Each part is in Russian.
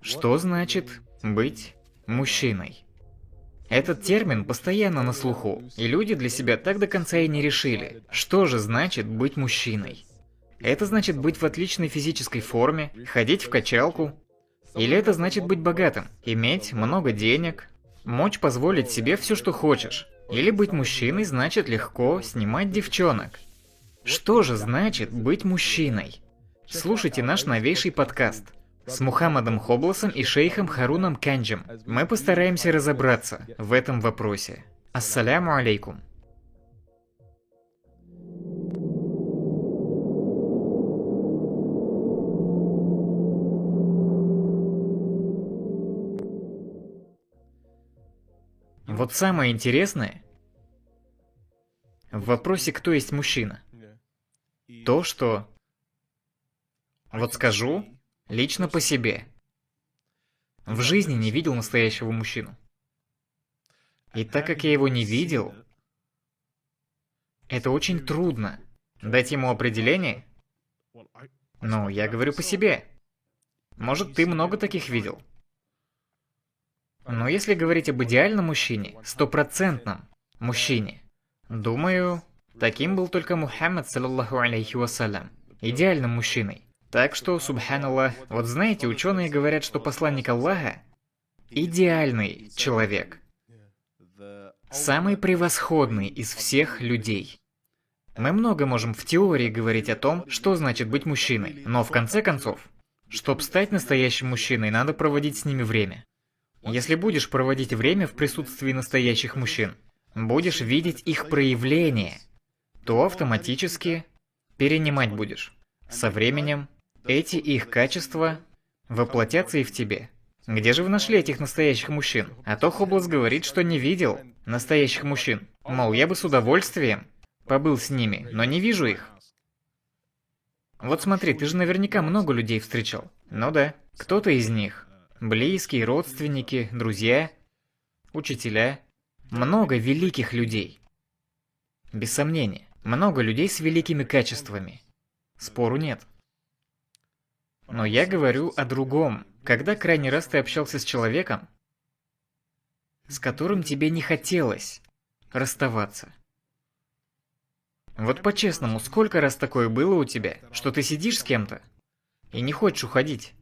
Что значит быть мужчиной? Этот термин постоянно на слуху, и люди для себя так до конца и не решили, что же значит быть мужчиной. Это значит быть в отличной физической форме, ходить в качалку, или это значит быть богатым, иметь много денег, мочь позволить себе все, что хочешь. Или быть мужчиной значит легко снимать девчонок. Что же значит быть мужчиной? Слушайте наш новейший подкаст с Мухаммадом Хобласом и шейхом Харуном Канджем. Мы постараемся разобраться в этом вопросе. Ассаляму алейкум. Вот самое интересное в вопросе, кто есть мужчина, то, что, вот скажу, лично по себе, в жизни не видел настоящего мужчину. И так как я его не видел, это очень трудно дать ему определение. Ну, я говорю по себе. Может, ты много таких видел. Но если говорить об идеальном мужчине, стопроцентном мужчине, думаю, таким был только Мухаммад, саллаллаху алейхи вассалям, идеальным мужчиной. Так что, субханаллах, вот знаете, ученые говорят, что посланник Аллаха идеальный человек, самый превосходный из всех людей. Мы много можем в теории говорить о том, что значит быть мужчиной, но в конце концов, чтобы стать настоящим мужчиной, надо проводить с ними время. Если будешь проводить время в присутствии настоящих мужчин, будешь видеть их проявления, то автоматически перенимать будешь. Со временем эти их качества воплотятся и в тебе. Где же вы нашли этих настоящих мужчин? А то Хоблас говорит, что не видел настоящих мужчин. Мол, я бы с удовольствием побыл с ними, но не вижу их. Вот смотри, ты же наверняка много людей встречал. Ну да, кто-то из них близкие, родственники, друзья, учителя. Много великих людей. Без сомнения, много людей с великими качествами. Спору нет. Но я говорю о другом. Когда крайний раз ты общался с человеком, с которым тебе не хотелось расставаться? Вот по-честному, сколько раз такое было у тебя, что ты сидишь с кем-то и не хочешь уходить?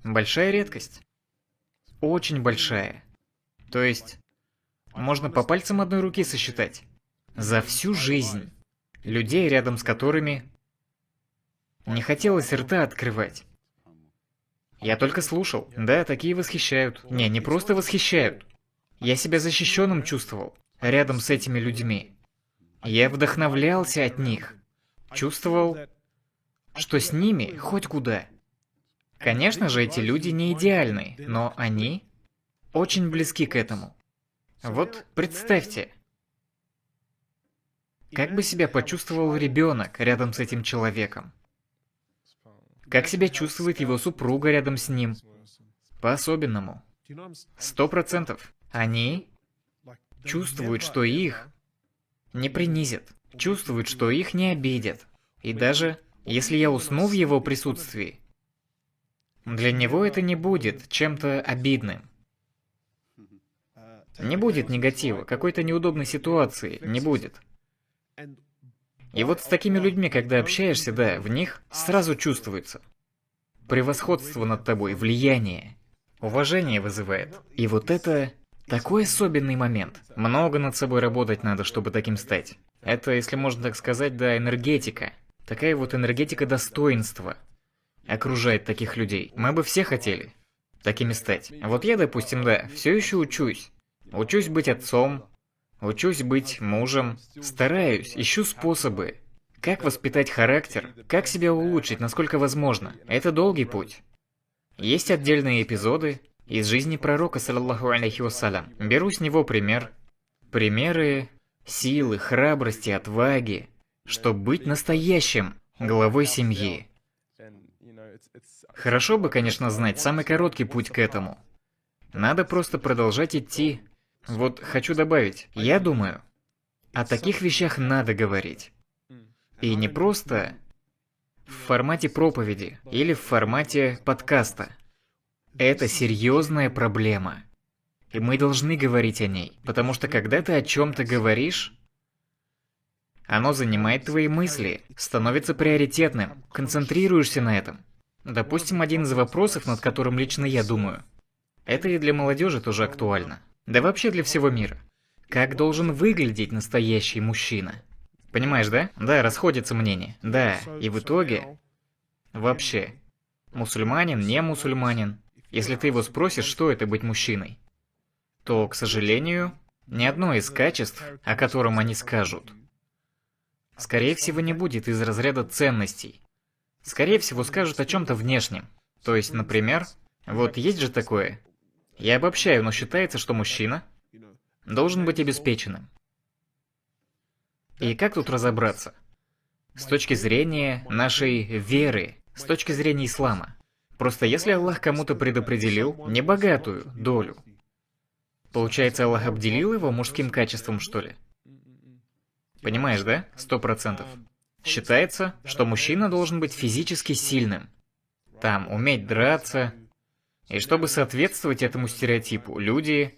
Большая редкость. Очень большая. То есть, можно по пальцам одной руки сосчитать. За всю жизнь людей, рядом с которыми не хотелось рта открывать. Я только слушал. Да, такие восхищают. Не просто восхищают. Я себя защищенным чувствовал рядом с этими людьми. Я вдохновлялся от них. Чувствовал, что с ними хоть куда. Конечно же, эти люди не идеальны, но они очень близки к этому. Вот представьте, как бы себя почувствовал ребенок рядом с этим человеком. Как себя чувствует его супруга рядом с ним. По-особенному. 100%. Они чувствуют, что их не принизят. Чувствуют, что их не обидят. И даже если я усну в его присутствии, для него это не будет чем-то обидным. Не будет негатива, какой-то неудобной ситуации, не будет. И вот с такими людьми, когда общаешься, да, в них сразу чувствуется превосходство над тобой, влияние, уважение вызывает. И вот это такой особенный момент. Много над собой работать надо, чтобы таким стать. Это, если можно так сказать, да, энергетика. Такая вот энергетика достоинства окружает таких людей. Мы бы все хотели такими стать. Вот я, допустим, да, все еще учусь. Учусь быть отцом, учусь быть мужем, стараюсь, ищу способы, как воспитать характер, как себя улучшить, насколько возможно. Это долгий путь. Есть отдельные эпизоды из жизни пророка, саллаллаху алейхи вассалям. Беру с него пример. Примеры силы, храбрости, отваги, чтобы быть настоящим главой семьи. Хорошо бы, конечно, знать самый короткий путь к этому. Надо просто продолжать идти. Вот хочу добавить, я думаю, о таких вещах надо говорить. И не просто в формате проповеди или в формате подкаста. Это серьезная проблема. И мы должны говорить о ней, потому что когда ты о чем-то говоришь, оно занимает твои мысли, становится приоритетным, концентрируешься на этом. Допустим, один из вопросов, над которым лично я думаю, это и для молодежи тоже актуально. Да вообще для всего мира. Как должен выглядеть настоящий мужчина? Понимаешь, да? Да, расходятся мнения. Да, и в итоге... Вообще, мусульманин, не мусульманин, если ты его спросишь, что это быть мужчиной, то, к сожалению, ни одно из качеств, о котором они скажут, скорее всего, не будет из разряда ценностей. Скорее всего, скажут о чем-то внешнем. То есть, например, вот есть же такое. Я обобщаю, но считается, что мужчина должен быть обеспеченным. И как тут разобраться? С точки зрения нашей веры, с точки зрения ислама. Просто если Аллах кому-то предопределил небогатую долю, получается, Аллах обделил его мужским качеством, что ли? Понимаешь, да? 100%. Считается, что мужчина должен быть физически сильным. Там, уметь драться. И чтобы соответствовать этому стереотипу, люди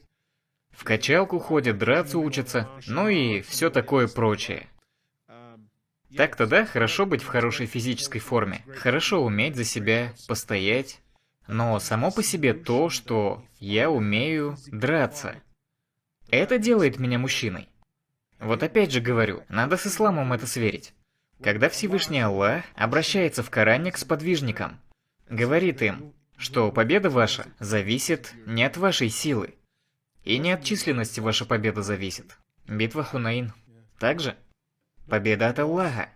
в качалку ходят, драться учатся, ну и все такое прочее. Так-то да, хорошо быть в хорошей физической форме, хорошо уметь за себя постоять, но само по себе то, что я умею драться, это делает меня мужчиной. Вот опять же говорю, надо с исламом это сверить. Когда Всевышний Аллах обращается в Коране к сподвижникам, говорит им, что победа ваша зависит не от вашей силы, и не от численности ваша победа зависит. Битва Хунаин. Также победа от Аллаха.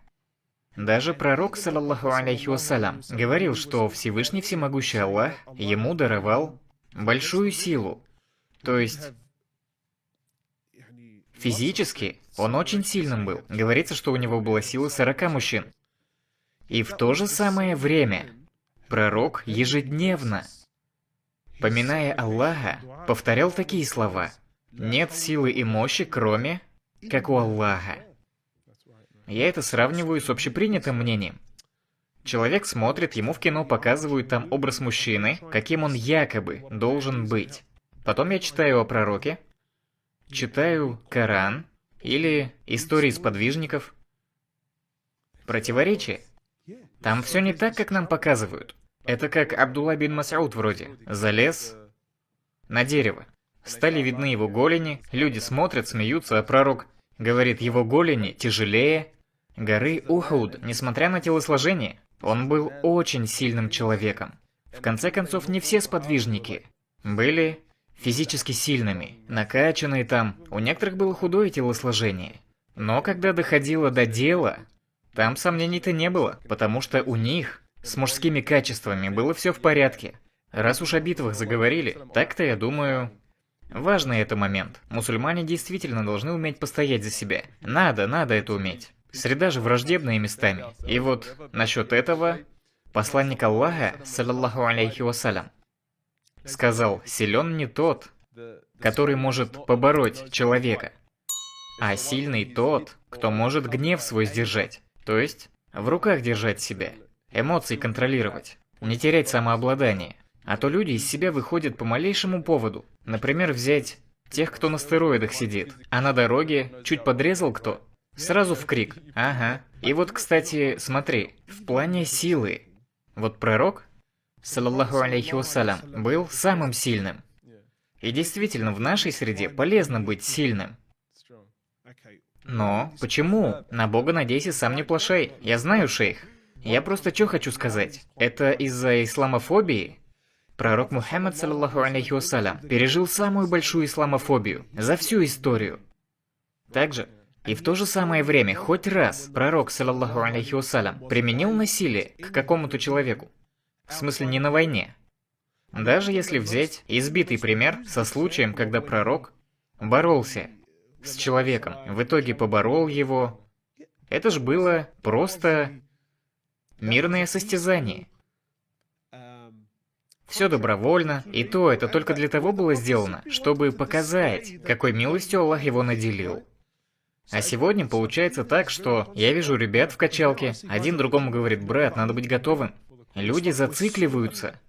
Даже пророк, саллаллаху алейхи вассалям, говорил, что Всевышний Всемогущий Аллах ему даровал большую силу. То есть, физически он очень сильным был. Говорится, что у него была сила 40 мужчин. И в то же самое время пророк ежедневно, поминая Аллаха, повторял такие слова: «Нет силы и мощи, кроме как у Аллаха». Я это сравниваю с общепринятым мнением. Человек смотрит, ему в кино показывают там образ мужчины, каким он якобы должен быть. Потом я читаю о пророке, читаю Коран или истории сподвижников. Противоречие. Там все не так, как нам показывают. Это как Абдулла бин Мас'уд вроде. Залез на дерево. Стали видны его голени, люди смотрят, смеются, а пророк говорит, его голени тяжелее горы Ухуд, несмотря на телосложение. Он был очень сильным человеком. В конце концов, не все сподвижники были физически сильными, накачанные там. У некоторых было худое телосложение. Но когда доходило до дела, там сомнений-то не было, потому что у них с мужскими качествами было все в порядке. Раз уж о битвах заговорили, так-то, я думаю, важный это момент. Мусульмане действительно должны уметь постоять за себя. Надо это уметь. Среда же враждебная местами. И вот насчет этого посланник Аллаха, саллаллаху алейхи вассалям, сказал, силен не тот, который может побороть человека, а сильный тот, кто может гнев свой сдержать. То есть, в руках держать себя, эмоции контролировать, не терять самообладание. А то люди из себя выходят по малейшему поводу. Например, взять тех, кто на стероидах сидит, а на дороге чуть подрезал кто, сразу в крик. Ага. И вот, кстати, смотри, в плане силы, вот пророк, саллаллаху алейхи вассалям, был самым сильным. И действительно, в нашей среде полезно быть сильным. Но почему? На Бога надейся, сам не плашай. Я знаю, шейх. Я просто что хочу сказать. Это из-за исламофобии? Пророк Мухаммад, саллаллаху алейхи вассалям, пережил самую большую исламофобию за всю историю. Также, и в то же самое время, хоть раз пророк, саллаллаху алейхи вассалям, применил насилие к какому-то человеку. В смысле, не на войне. Даже если взять избитый пример со случаем, когда пророк боролся с человеком, в итоге поборол его. Это ж было просто мирное состязание. Все добровольно, и то это только для того было сделано, чтобы показать, какой милостью Аллах его наделил. А сегодня получается так, что я вижу ребят в качалке, один другому говорит: брат, надо быть готовым. Люди зацикливаются.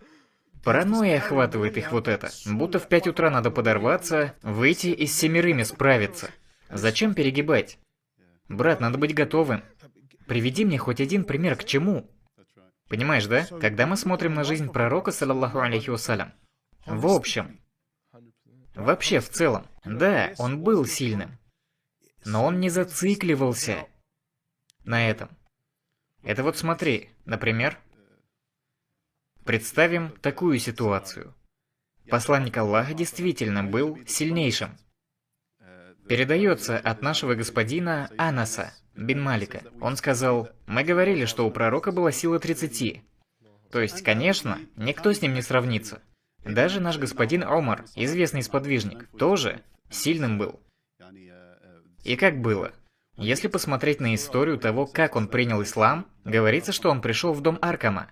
Паранойя охватывает их вот это. Будто в 5 утра надо подорваться, выйти и с 7 справиться. Зачем перегибать? Брат, надо быть готовым. Приведи мне хоть один пример к чему. Понимаешь, да? Когда мы смотрим на жизнь пророка, саллаллаху алейхи вассалям, в общем, вообще в целом, да, он был сильным, но он не зацикливался на этом. Это вот смотри, например, представим такую ситуацию. Посланник Аллаха действительно был сильнейшим. Передается от нашего господина Анаса бин Малика. Он сказал: мы говорили, что у пророка была сила 30. То есть, конечно, никто с ним не сравнится. Даже наш господин Омар, известный сподвижник, тоже сильным был. И как было? Если посмотреть на историю того, как он принял ислам, говорится, что он пришел в дом Аркама.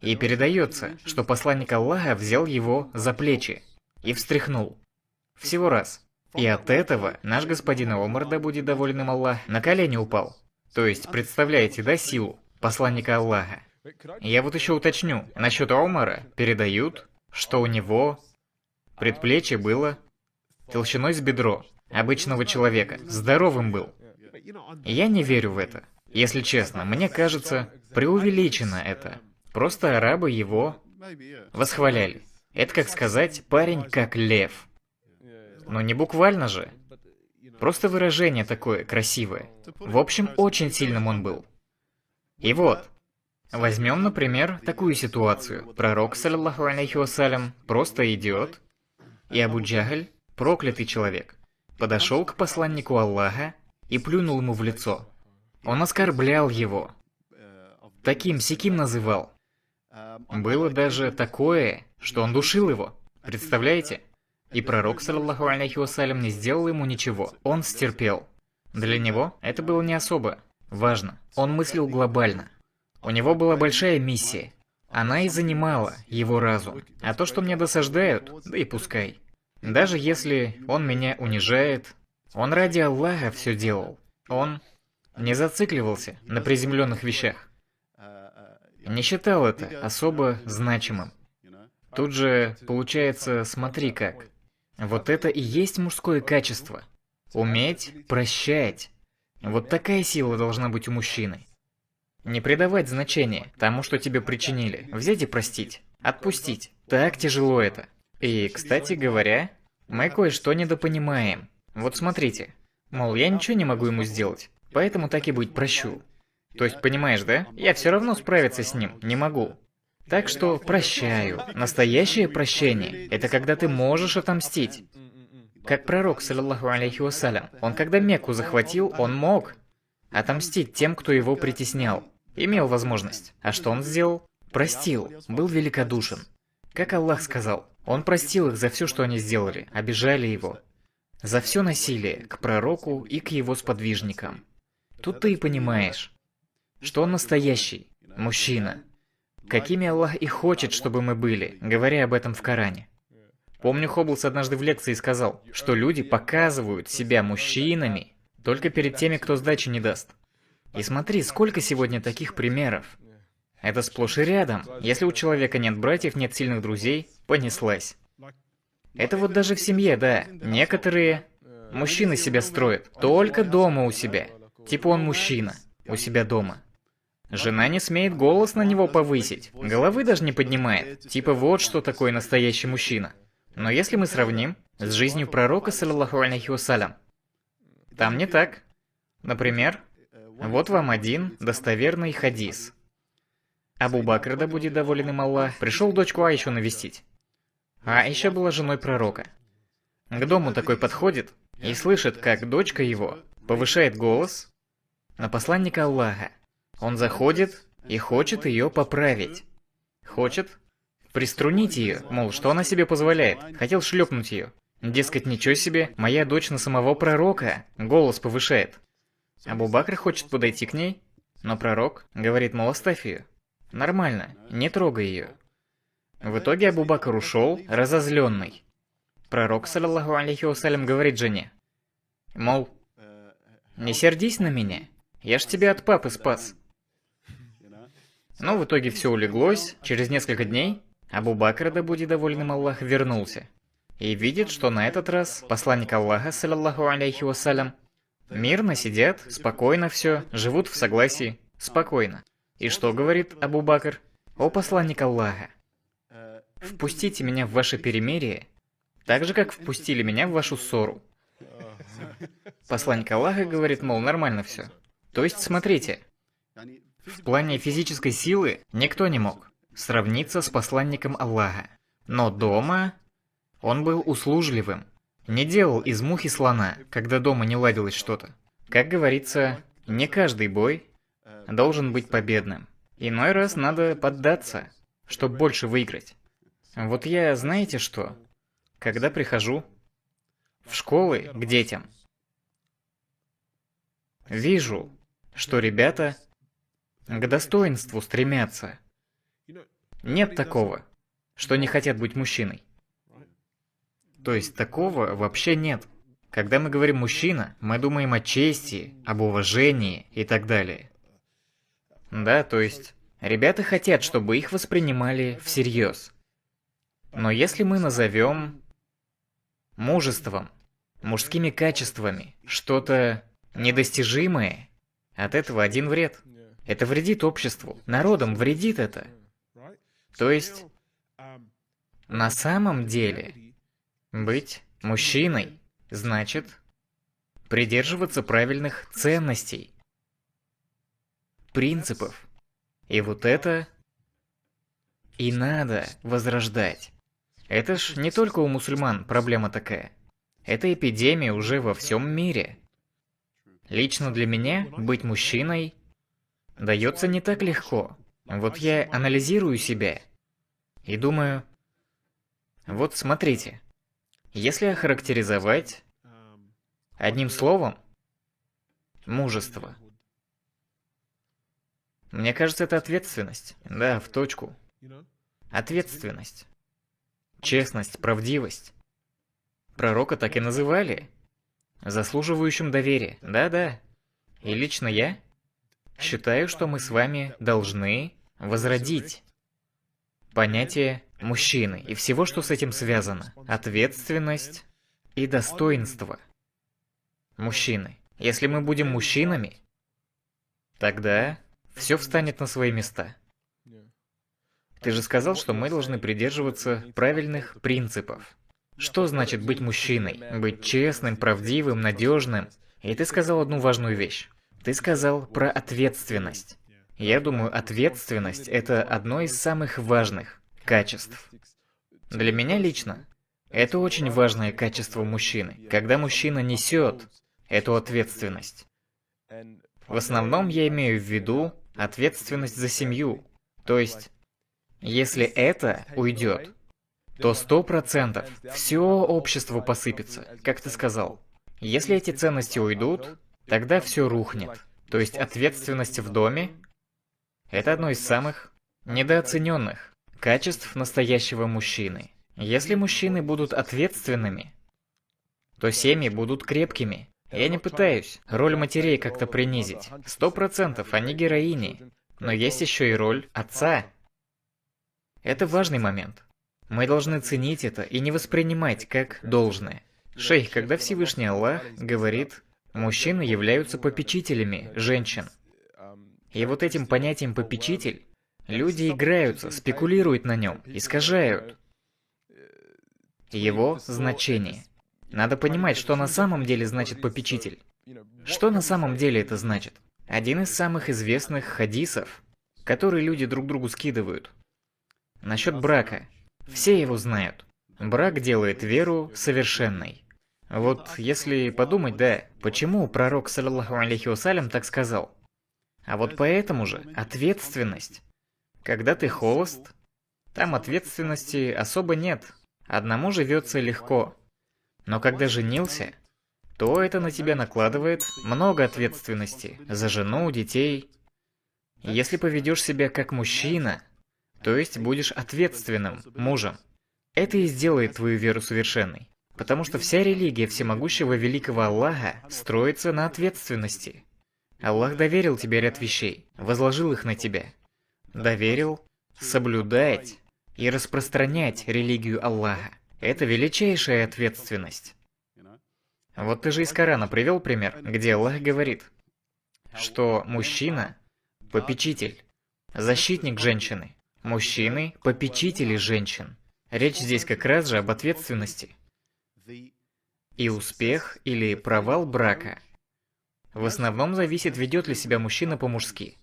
И передается, что посланник Аллаха взял его за плечи и встряхнул. Всего раз. И от этого наш господин Омар, да будет доволен им Аллах, на колени упал. То есть, представляете, да, силу посланника Аллаха? Я вот еще уточню, насчет Омара передают, что у него предплечье было толщиной с бедро обычного человека, здоровым был. Я не верю в это. Если честно, мне кажется, преувеличено это. Просто арабы его восхваляли. Это как сказать: парень как лев. Но не буквально же. Просто выражение такое красивое. В общем, очень сильным он был. И вот, возьмем, например, такую ситуацию. Пророк, саллаллаху алейхи вассалям, просто идет, и Абу Джахль, проклятый человек, подошел к посланнику Аллаха и плюнул ему в лицо. Он оскорблял его. Таким-сяким называл. Было даже такое, что он душил его. Представляете? И пророк, саллаллаху алейхи вассалям, не сделал ему ничего. Он стерпел. Для него это было не особо важно. Он мыслил глобально. У него была большая миссия. Она и занимала его разум. А то, что мне досаждают, да и пускай. Даже если он меня унижает, он ради Аллаха все делал. Он не зацикливался на приземленных вещах. Не считал это особо значимым. Тут же получается, смотри как. Вот это и есть мужское качество. Уметь прощать. Вот такая сила должна быть у мужчины. Не придавать значения тому, что тебе причинили. Взять и простить. Отпустить. Так тяжело это. И, кстати говоря, мы кое-что недопонимаем. Вот смотрите. Мол, я ничего не могу ему сделать, поэтому так и быть прощу. То есть, понимаешь, да? Я все равно справиться с ним не могу. Так что прощаю. Настоящее прощение – это когда ты можешь отомстить. Как пророк, саллаллаху алейхи вассалям, он когда Мекку захватил, он мог отомстить тем, кто его притеснял. Имел возможность. А что он сделал? Простил. Был великодушен. Как Аллах сказал, он простил их за все, что они сделали, обижали его. За все насилие к пророку и к его сподвижникам. Тут ты и понимаешь, что он настоящий мужчина. Какими Аллах и хочет, чтобы мы были, говоря об этом в Коране. Помню, Хоблс однажды в лекции сказал, что люди показывают себя мужчинами только перед теми, кто сдачи не даст. И смотри, сколько сегодня таких примеров. Это сплошь и рядом. Если у человека нет братьев, нет сильных друзей, понеслась. Это вот даже в семье, да. Некоторые мужчины себя строят только дома у себя. Типа он мужчина, у себя дома. Жена не смеет голос на него повысить, головы даже не поднимает. Типа вот что такое настоящий мужчина. Но если мы сравним с жизнью пророка, саллаллаху алейхи вассалям, там не так. Например, вот вам один достоверный хадис. Абу Бакр, да будет доволен им Аллах, пришел дочку Аишу навестить. Аиша была женой пророка. К дому такой подходит и слышит, как дочка его повышает голос на посланника Аллаха. Он заходит и хочет ее поправить. Хочет приструнить ее, мол, что она себе позволяет. Хотел шлепнуть ее. Дескать, ничего себе, моя дочь на самого пророка голос повышает. Абу Бакр хочет подойти к ней, но пророк говорит, мол, оставь ее. Нормально, не трогай ее. В итоге Абу Бакр ушел, разозленный. Пророк, саллаллаху алейхи вассалям, говорит жене, мол, Не сердись на меня. Я ж тебя от папы спас. Но в итоге все улеглось. Через несколько дней Абу Бакр, да будет доволен Аллах, вернулся. И видит, что на этот раз посланник Аллаха, саллаллаху алейхи вассалям, мирно сидят, спокойно все, живут в согласии, спокойно. И что говорит Абу Бакр? О посланник Аллаха, впустите меня в ваше перемирие, так же, как впустили меня в вашу ссору. Посланник Аллаха говорит, мол, нормально все. То есть, смотрите, в плане физической силы никто не мог сравниться с посланником Аллаха. Но дома он был услужливым, не делал из мухи слона, когда дома не ладилось что-то. Как говорится, не каждый бой должен быть победным. Иной раз надо поддаться, чтобы больше выиграть. Вот я, знаете что, когда прихожу в школы к детям, вижу, что ребята к достоинству стремятся. Нет такого, что не хотят быть мужчиной. То есть такого вообще нет. Когда мы говорим «мужчина», мы думаем о чести, об уважении и так далее. Да, то есть ребята хотят, чтобы их воспринимали всерьез. Но если мы назовем мужеством, мужскими качествами что-то недостижимое, от этого один вред. Это вредит обществу, народам вредит это. То есть, на самом деле, быть мужчиной значит придерживаться правильных ценностей, принципов. И вот это и надо возрождать. Это ж не только у мусульман проблема такая. Это эпидемия уже во всем мире. Лично для меня быть мужчиной дается не так легко. Вот я анализирую себя и думаю, вот смотрите, если охарактеризовать одним словом мужество, мне кажется, это ответственность. Да, в точку. Ответственность. Честность, правдивость. Пророка так и называли. Заслуживающим доверия. Да-да. И лично я считаю, что мы с вами должны возродить понятие мужчины и всего, что с этим связано. Ответственность и достоинство мужчины. Если мы будем мужчинами, тогда все встанет на свои места. Ты же сказал, что мы должны придерживаться правильных принципов. Что значит быть мужчиной? Быть честным, правдивым, надежным. И ты сказал одну важную вещь. Ты сказал про ответственность. Я думаю, ответственность – это одно из самых важных качеств. Для меня лично это очень важное качество мужчины. Когда мужчина несет эту ответственность. В основном я имею в виду ответственность за семью. То есть, если это уйдет, то 100% все общество посыпется, как ты сказал. Если эти ценности уйдут, тогда все рухнет. То есть ответственность в доме – это одно из самых недооцененных качеств настоящего мужчины. Если мужчины будут ответственными, то семьи будут крепкими. Я не пытаюсь роль матерей как-то принизить. 100% они героини. Но есть еще и роль отца. Это важный момент. Мы должны ценить это и не воспринимать как должное. Шейх, когда Всевышний Аллах говорит, мужчины являются попечителями женщин. И вот этим понятием «попечитель» люди играются, спекулируют на нем, искажают его значение. Надо понимать, что на самом деле значит попечитель. Что на самом деле это значит? Один из самых известных хадисов, который люди друг другу скидывают. Насчет брака. Все его знают. Брак делает веру совершенной. Вот если подумать, да, почему пророк, саллаллаху алейхи вассалям, так сказал? А вот поэтому же ответственность. Когда ты холост, там ответственности особо нет. Одному живется легко. Но когда женился, то это на тебя накладывает много ответственности за жену, детей. Если поведешь себя как мужчина, то есть будешь ответственным мужем, это и сделает твою веру совершенной. Потому что вся религия всемогущего великого Аллаха строится на ответственности. Аллах доверил тебе ряд вещей, возложил их на тебя. Доверил соблюдать и распространять религию Аллаха. Это величайшая ответственность. Вот ты же из Корана привел пример, где Аллах говорит, что мужчина – попечитель, защитник женщины. Мужчины – попечители женщин. Речь здесь как раз же об ответственности. И успех или провал брака в основном зависит, ведет ли себя мужчина по-мужски.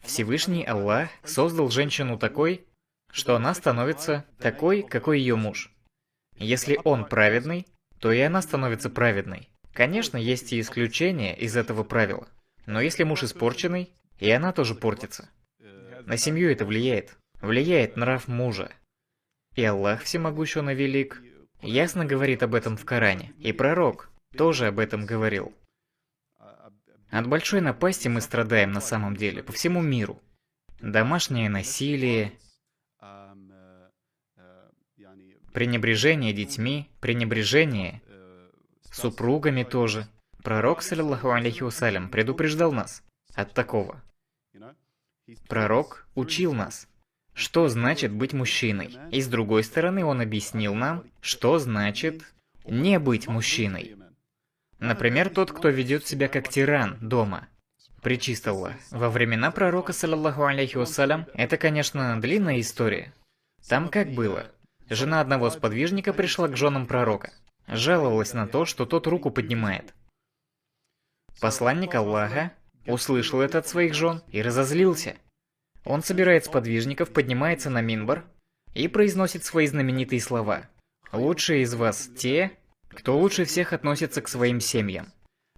Всевышний Аллах создал женщину такой, что она становится такой, какой ее муж. Если он праведный, то и она становится праведной. Конечно, есть и исключения из этого правила. Но если муж испорченный, и она тоже портится. На семью это влияет. Влияет нрав мужа. И Аллах всемогущий и велик ясно говорит об этом в Коране. И пророк тоже об этом говорил. От большой напасти мы страдаем на самом деле по всему миру. Домашнее насилие, пренебрежение детьми, пренебрежение супругами тоже. Пророк, саллаллаху алейхи вассалям, предупреждал нас от такого. Пророк учил нас, что значит быть мужчиной. И с другой стороны, он объяснил нам, что значит не быть мужчиной. Например, тот, кто ведет себя как тиран дома. Пречист Аллах. Во времена пророка, саллаллаху алейхи вассалям, это, конечно, длинная история. Там как было? Жена одного сподвижника пришла к женам пророка. Жаловалась на то, что тот руку поднимает. Посланник Аллаха услышал это от своих жен и разозлился. Он собирает сподвижников, поднимается на минбар и произносит свои знаменитые слова. «Лучшие из вас те, кто лучше всех относится к своим семьям».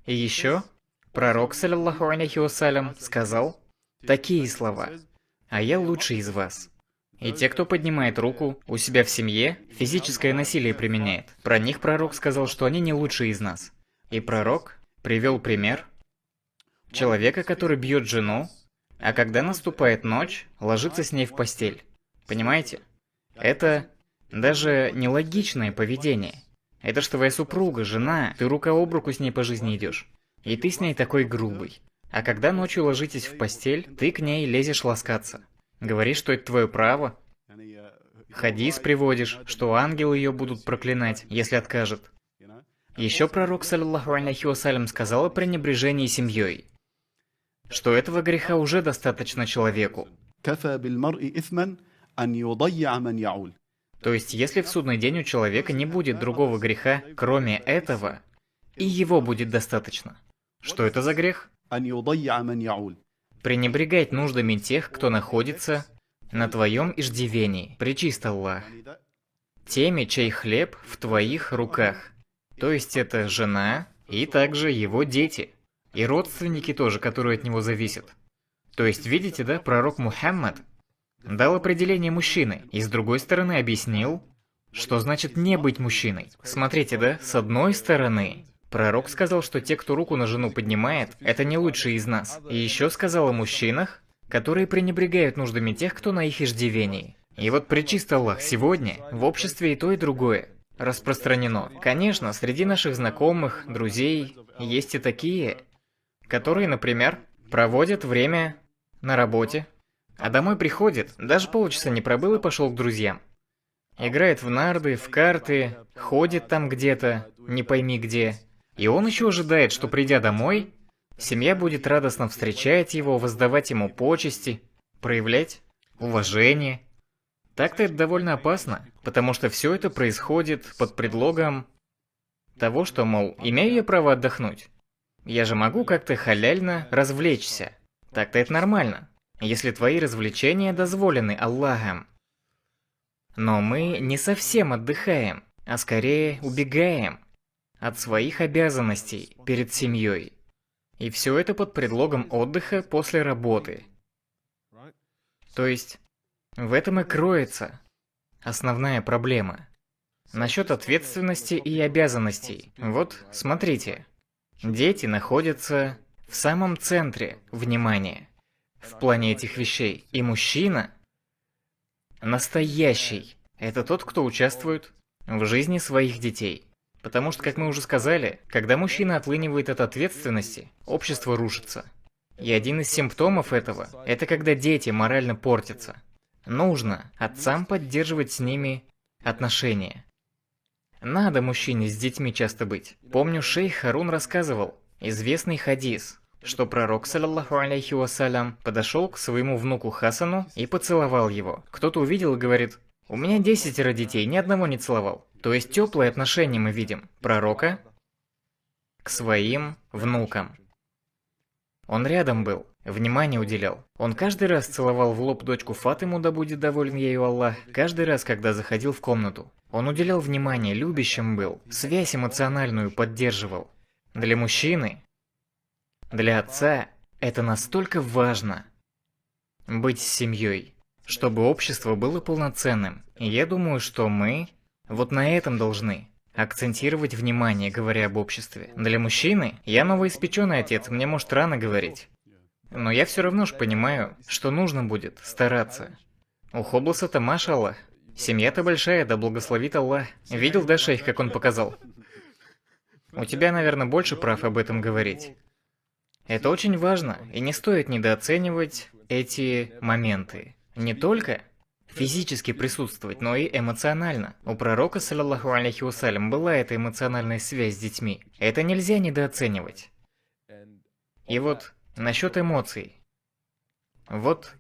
И еще пророк, саллаллаху алейхи вассалям, сказал такие слова: «А я лучший из вас». И те, кто поднимает руку у себя в семье, физическое насилие применяет. Про них пророк сказал, что они не лучшие из нас. И пророк привел пример человека, который бьет жену, а когда наступает ночь, ложится с ней в постель. Понимаете? Это даже нелогичное поведение. Это ж твоя супруга, жена, ты рука об руку с ней по жизни идешь. И ты с ней такой грубый. А когда ночью ложитесь в постель, ты к ней лезешь ласкаться. Говоришь, что это твое право. Хадис приводишь, что ангелы ее будут проклинать, если откажет. Еще пророк, саллаллаху алейхи вассалям, сказал о пренебрежении семьей, что этого греха уже достаточно человеку. То есть, если в судный день у человека не будет другого греха, кроме этого, и его будет достаточно. Что это за грех? Пренебрегать нуждами тех, кто находится на твоем иждивении, пречист Аллах. Теми, чей хлеб в твоих руках. То есть это жена и также его дети. И родственники тоже, которые от него зависят. То есть, видите, да, пророк Мухаммад дал определение мужчины, и с другой стороны объяснил, что значит не быть мужчиной. Смотрите, да, с одной стороны, пророк сказал, что те, кто руку на жену поднимает, это не лучшие из нас. И еще сказал о мужчинах, которые пренебрегают нуждами тех, кто на их иждивении. И вот пречист Аллах, сегодня в обществе и то, и другое распространено. Конечно, среди наших знакомых, друзей есть и такие, которые, например, проводят время на работе, а домой приходит, даже полчаса не пробыл и пошел к друзьям. Играет в нарды, в карты, ходит там где-то, не пойми где. И он еще ожидает, что придя домой, семья будет радостно встречать его, воздавать ему почести, проявлять уважение. Так-то это довольно опасно, потому что все это происходит под предлогом того, что, мол, имею я право отдохнуть. Я же могу как-то халяльно развлечься. Так-то это нормально, если твои развлечения дозволены Аллахом. Но мы не совсем отдыхаем, а скорее убегаем от своих обязанностей перед семьей. И все это под предлогом отдыха после работы. То есть, в этом и кроется основная проблема. Насчет ответственности и обязанностей. Вот, смотрите. Дети находятся в самом центре внимания в плане этих вещей. И мужчина настоящий. Это тот, кто участвует в жизни своих детей. Потому что, как мы уже сказали, когда мужчина отлынивает от ответственности, общество рушится. И один из симптомов этого – это когда дети морально портятся. Нужно отцам поддерживать с ними отношения. Надо мужчине с детьми часто быть. Помню, шейх Харун рассказывал известный хадис, что пророк, саллаллаху алейхи вассалям, подошел к своему внуку Хасану и поцеловал его. Кто-то увидел и говорит: «У меня 10 детей, ни одного не целовал». То есть теплые отношения мы видим пророка к своим внукам. Он рядом был, внимание уделял. Он каждый раз целовал в лоб дочку Фатиму, да будет доволен ею Аллах, каждый раз, когда заходил в комнату. Он уделял внимание, любящим был, связь эмоциональную поддерживал. Для мужчины, для отца это настолько важно быть с семьей, чтобы общество было полноценным. И я думаю, что мы вот на этом должны акцентировать внимание, говоря об обществе. Для мужчины я новоиспеченный отец, мне может рано говорить. Но я все равно ж понимаю, что нужно будет стараться. У Хобласа-то, машаллах, семья-то большая, да благословит Аллах. Видел, да, шейх, как он показал? У тебя, наверное, больше прав об этом говорить. Это очень важно, и не стоит недооценивать эти моменты. Не только физически присутствовать, но и эмоционально. У пророка, саллаллаху алейхи вассалям, была эта эмоциональная связь с детьми. Это нельзя недооценивать. И вот насчет эмоций. Вот,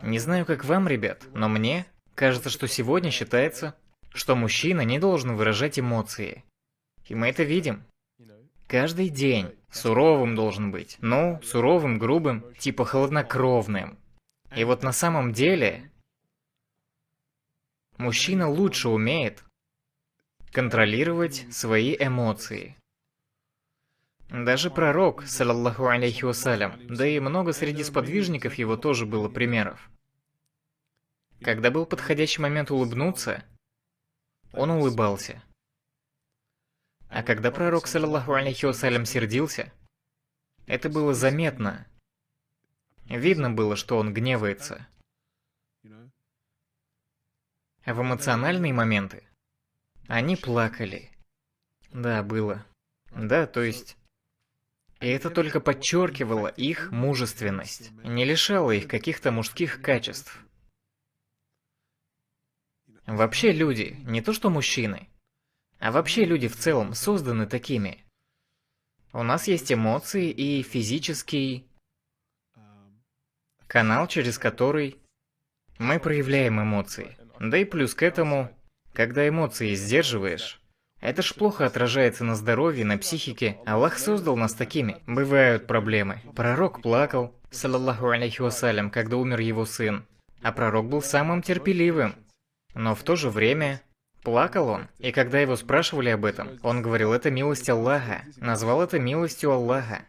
не знаю, как вам, ребят, но мне кажется, что сегодня считается, что мужчина не должен выражать эмоции. И мы это видим. Каждый день суровым должен быть. Ну, суровым, грубым, типа хладнокровным. И вот на самом деле мужчина лучше умеет контролировать свои эмоции. Даже пророк, саллаллаху алейхи вассалям, да и много среди сподвижников его тоже было примеров. Когда был подходящий момент улыбнуться, он улыбался. А когда пророк, саллаллаху алейхи вассалям, сердился, это было заметно. Видно было, что он гневается. А в эмоциональные моменты они плакали. Да, было. Да, то есть... И это только подчеркивало их мужественность, не лишало их каких-то мужских качеств. Вообще люди, не то что мужчины, а вообще люди в целом созданы такими. У нас есть эмоции и физический канал, через который мы проявляем эмоции. Да и плюс к этому, когда эмоции сдерживаешь, это ж плохо отражается на здоровье, на психике. Аллах создал нас такими. Бывают проблемы. Пророк плакал, саллаллаху алейхи вассалям, когда умер его сын. А пророк был самым терпеливым. Но в то же время плакал он. И когда его спрашивали об этом, он говорил: это милость Аллаха. Назвал это милостью Аллаха.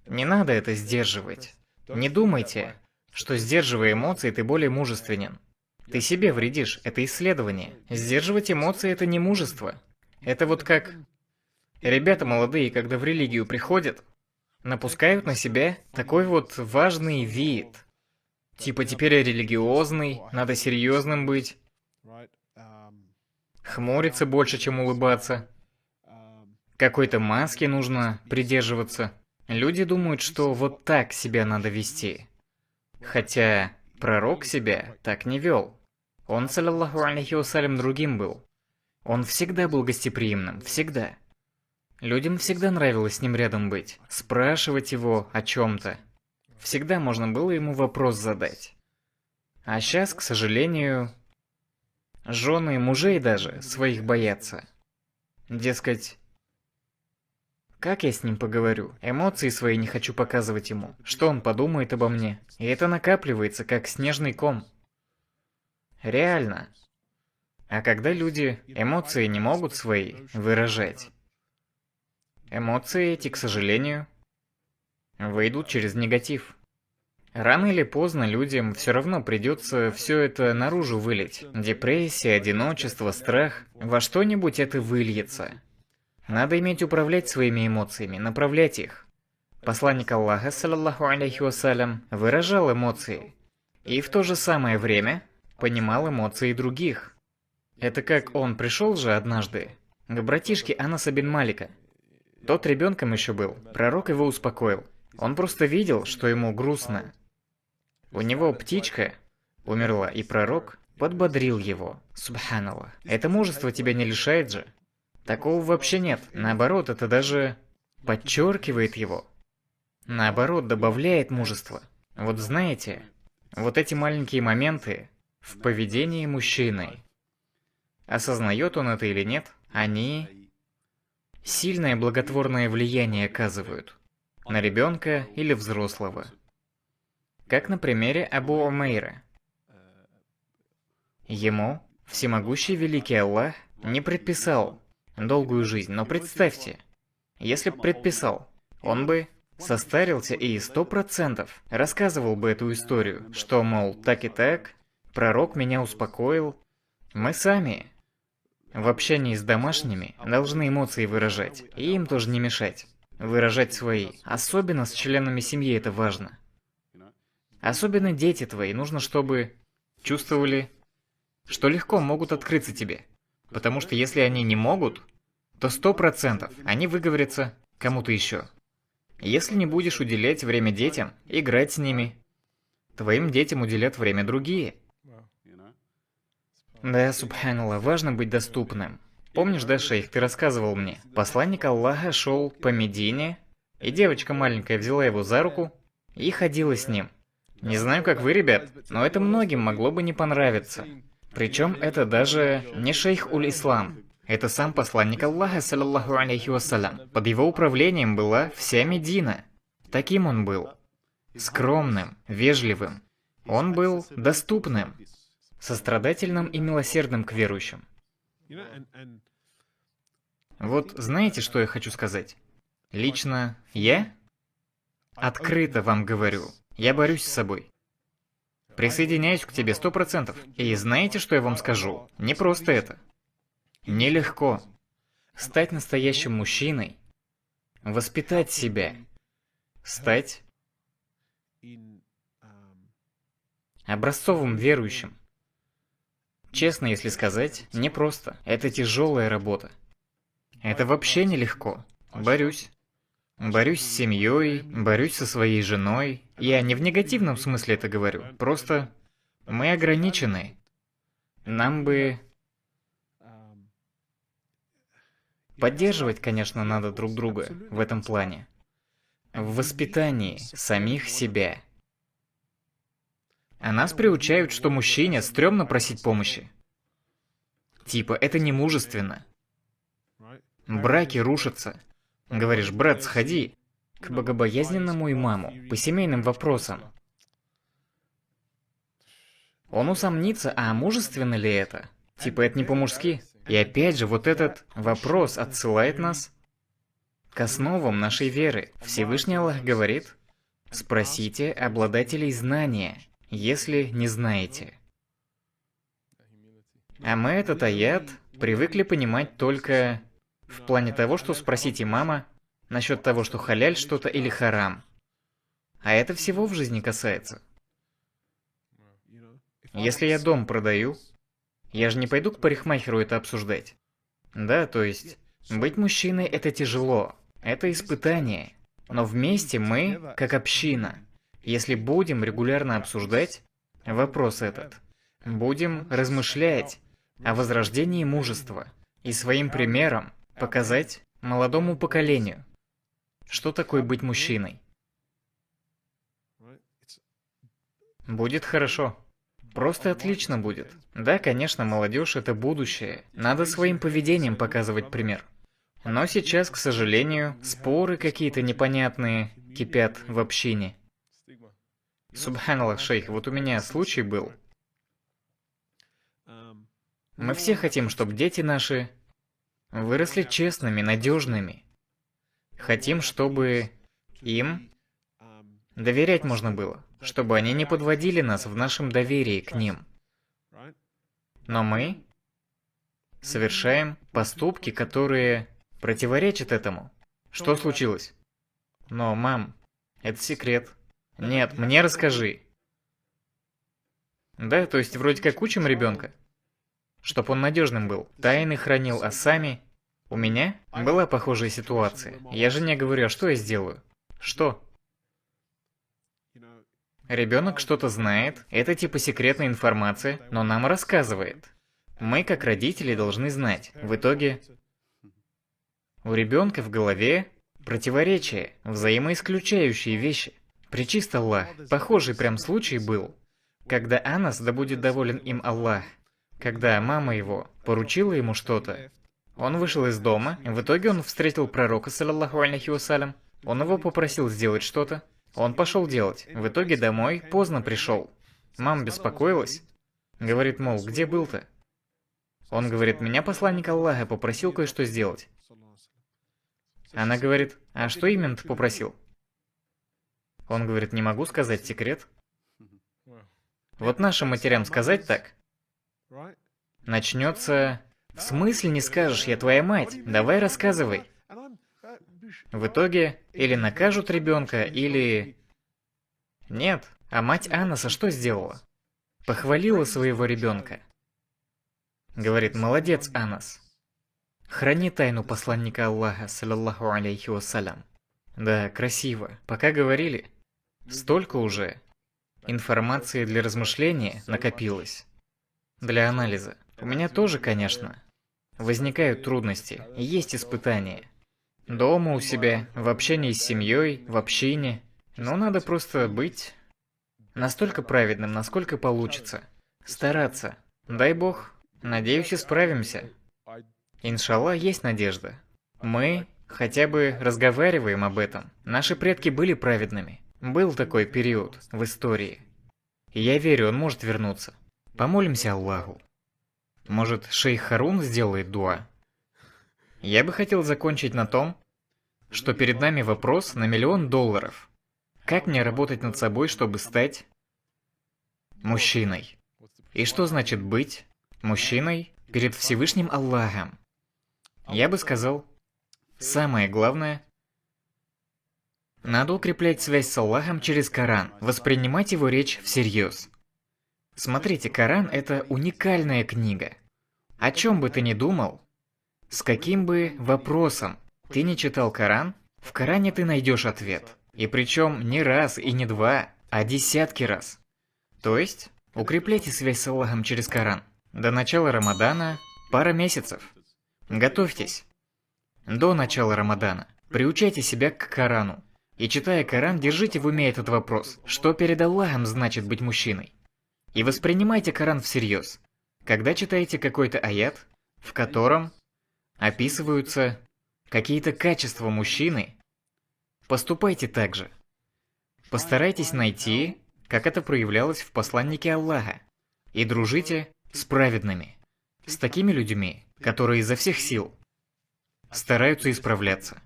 Не надо это сдерживать. Не думайте, что сдерживая эмоции, ты более мужественен. Ты себе вредишь, это исследование. Сдерживать эмоции – это не мужество. Это вот как ребята молодые, когда в религию приходят, напускают на себя такой вот важный вид. Типа теперь я религиозный, надо серьезным быть. Хмуриться больше, чем улыбаться. Какой-то маски нужно придерживаться. Люди думают, что вот так себя надо вести. Хотя пророк себя так не вел. Он, саллаллаху алейхи вассалям, другим был. Он всегда был гостеприимным, всегда. Людям всегда нравилось с ним рядом быть, спрашивать его о чем-то. Всегда можно было ему вопрос задать. А сейчас, к сожалению, жены и мужей даже своих боятся. Дескать, как я с ним поговорю? Эмоции свои не хочу показывать ему. Что он подумает обо мне? И это накапливается, как снежный ком. Реально. А когда люди эмоции не могут свои выражать, эмоции эти, к сожалению, выйдут через негатив. Рано или поздно людям все равно придется все это наружу вылить. Депрессия, одиночество, страх. Во что-нибудь это выльется. Надо иметь управлять своими эмоциями, направлять их. Посланник Аллаха, саллаллаху алейхи вассалям, выражал эмоции. И в то же самое время понимал эмоции других. Это как он пришел же однажды к братишке Анаса бин Малика. Тот ребенком еще был. Пророк его успокоил. Он просто видел, что ему грустно. У него птичка умерла, и пророк подбодрил его. Субханаллах. Это мужество тебя не лишает же. Такого вообще нет. Наоборот, это даже подчеркивает его. Наоборот, добавляет мужество. Вот знаете, вот эти маленькие моменты в поведении мужчины, осознает он это или нет, они сильное благотворное влияние оказывают на ребенка или взрослого. Как на примере Абу Умейра. Ему всемогущий великий Аллах не предписал долгую жизнь, но представьте, если бы предписал, он бы состарился и 100% рассказывал бы эту историю, что, мол, так и так, пророк меня успокоил. Мы сами в общении с домашними должны эмоции выражать, и им тоже не мешать. Выражать свои. Особенно с членами семьи это важно. Особенно дети твои, нужно, чтобы чувствовали, что легко могут открыться тебе. Потому что если они не могут, то 100% они выговорятся кому-то еще. Если не будешь уделять время детям, играть с ними, твоим детям уделят время другие. Да, субханаллах, важно быть доступным. Помнишь, да, шейх, ты рассказывал мне? Посланник Аллаха шел по Медине, и девочка маленькая взяла его за руку и ходила с ним. Не знаю, как вы, ребят, но это многим могло бы не понравиться. Причем это даже не шейх Уль-Ислам. Это сам посланник Аллаха, саллаллаху алейхи вассалям. Под его управлением была вся Медина. Таким он был. Скромным, вежливым. Он был доступным, сострадательным и милосердным к верующим. Вот знаете, что я хочу сказать? Лично я открыто вам говорю, я борюсь с собой. Присоединяюсь к тебе 100%. И знаете, что я вам скажу? Не просто это. Нелегко стать настоящим мужчиной, воспитать себя, стать образцовым верующим. Честно, если сказать, непросто. Это тяжелая работа. Это вообще нелегко. Борюсь. Борюсь с семьей, борюсь со своей женой. Я не в негативном смысле это говорю. Просто мы ограничены. Нам бы поддерживать, конечно, надо друг друга в этом плане. В воспитании самих себя. А нас приучают, что мужчине стрёмно просить помощи. Типа, это не мужественно. Браки рушатся. Говоришь, брат, сходи к богобоязненному имаму по семейным вопросам. Он усомнится, а мужественно ли это? Типа, это не по-мужски. И опять же, вот этот вопрос отсылает нас к основам нашей веры. Всевышний Аллах говорит, спросите обладателей знания, если не знаете. А мы этот аят привыкли понимать только в плане того, что спросить имама насчет того, что халяль что-то или харам. А это всего в жизни касается. Если я дом продаю, я же не пойду к парикмахеру это обсуждать. Да, то есть, быть мужчиной это тяжело, это испытание. Но вместе мы, как община, если будем регулярно обсуждать вопрос этот, будем размышлять о возрождении мужества и своим примером показать молодому поколению, что такое быть мужчиной. Будет хорошо. Просто отлично будет. Да, конечно, молодежь это будущее. Надо своим поведением показывать пример. Но сейчас, к сожалению, споры какие-то непонятные кипят в общине. Субханаллах, шейх, вот у меня случай был. Мы все хотим, чтобы дети наши выросли честными, надежными. Хотим, чтобы им доверять можно было, чтобы они не подводили нас в нашем доверии к ним. Но мы совершаем поступки, которые противоречат этому. Что случилось? Но, мам, это секрет. Нет, мне расскажи. Да, то есть вроде как учим ребенка. чтобы он надежным был, тайны хранил, а сами... У меня была похожая ситуация. Я жене говорю, а что я сделаю? Что? Ребенок что-то знает, это типа секретная информация, но нам рассказывает. Мы, как родители, должны знать. В итоге у ребенка в голове противоречия, взаимоисключающие вещи. Пречист Аллах, похожий прям случай был, когда Анас, да будет доволен им Аллах, когда мама его поручила ему что-то, он вышел из дома, и в итоге он встретил пророка, саллаллаху алейхи вассалям, он его попросил сделать что-то, он пошел делать, в итоге домой поздно пришел. Мама беспокоилась, говорит, мол, где был-то? Он говорит, меня посланник Аллаха попросил кое-что сделать. Она говорит, а что именно ты попросил? Он говорит, не могу сказать, секрет. Вот нашим матерям сказать так, начнется... В смысле не скажешь, я твоя мать, давай рассказывай. В итоге, или накажут ребенка, или... Нет, а мать Анаса что сделала? Похвалила своего ребенка. Говорит, молодец, Анас. Храни тайну посланника Аллаха, саллаллаху алейхи вассалям. Да, красиво. Пока говорили, столько уже информации для размышления накопилось. Для анализа. У меня тоже, конечно, возникают трудности, есть испытания. Дома у себя, в общении с семьей, в общине. Но надо просто быть настолько праведным, насколько получится. Стараться. Дай Бог, надеюсь, и справимся. Иншаллах, есть надежда. Мы хотя бы разговариваем об этом. Наши предки были праведными. Был такой период в истории. И я верю, он может вернуться. Помолимся Аллаху. Может, шейх Харун сделает дуа? Я бы хотел закончить на том, что перед нами вопрос на $1 миллион. Как мне работать над собой, чтобы стать мужчиной? И что значит быть мужчиной перед Всевышним Аллахом? Я бы сказал, самое главное, надо укреплять связь с Аллахом через Коран, воспринимать его речь всерьез. Смотрите, Коран – это уникальная книга. О чем бы ты ни думал, с каким бы вопросом ты не читал Коран, в Коране ты найдешь ответ. И причем не раз и не два, а десятки раз. То есть, укрепляйте связь с Аллахом через Коран. До начала Рамадана пара месяцев. Готовьтесь. До начала Рамадана приучайте себя к Корану. И читая Коран, держите в уме этот вопрос. Что перед Аллахом значит быть мужчиной? И воспринимайте Коран всерьез. Когда читаете какой-то аят, в котором описываются какие-то качества мужчины, поступайте так же. Постарайтесь найти, как это проявлялось в посланнике Аллаха. И дружите с праведными. С такими людьми, которые изо всех сил стараются исправляться.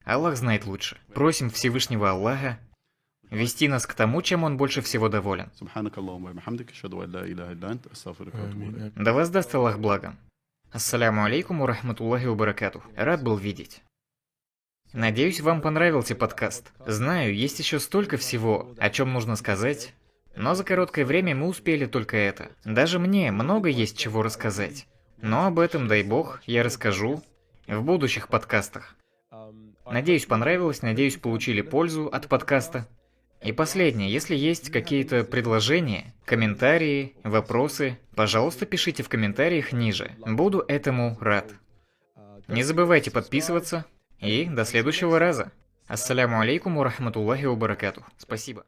Аллах знает лучше. Просим Всевышнего Аллаха вести нас к тому, чем Он больше всего доволен. Да воздаст Аллах благом. Ассаляму алейкум ва рахматуллахи ва баракатух. Рад был видеть. Надеюсь, вам понравился подкаст. Знаю, есть еще столько всего, о чем нужно сказать, но за короткое время мы успели только это. Даже мне много есть чего рассказать. Но об этом, дай Бог, я расскажу в будущих подкастах. Надеюсь, понравилось, надеюсь, получили пользу от подкаста. И последнее, если есть какие-то предложения, комментарии, вопросы, пожалуйста, пишите в комментариях ниже. Буду этому рад. Не забывайте подписываться и до следующего раза. Ассаляму алейкум ва рахматуллахи ва баракатух. Спасибо.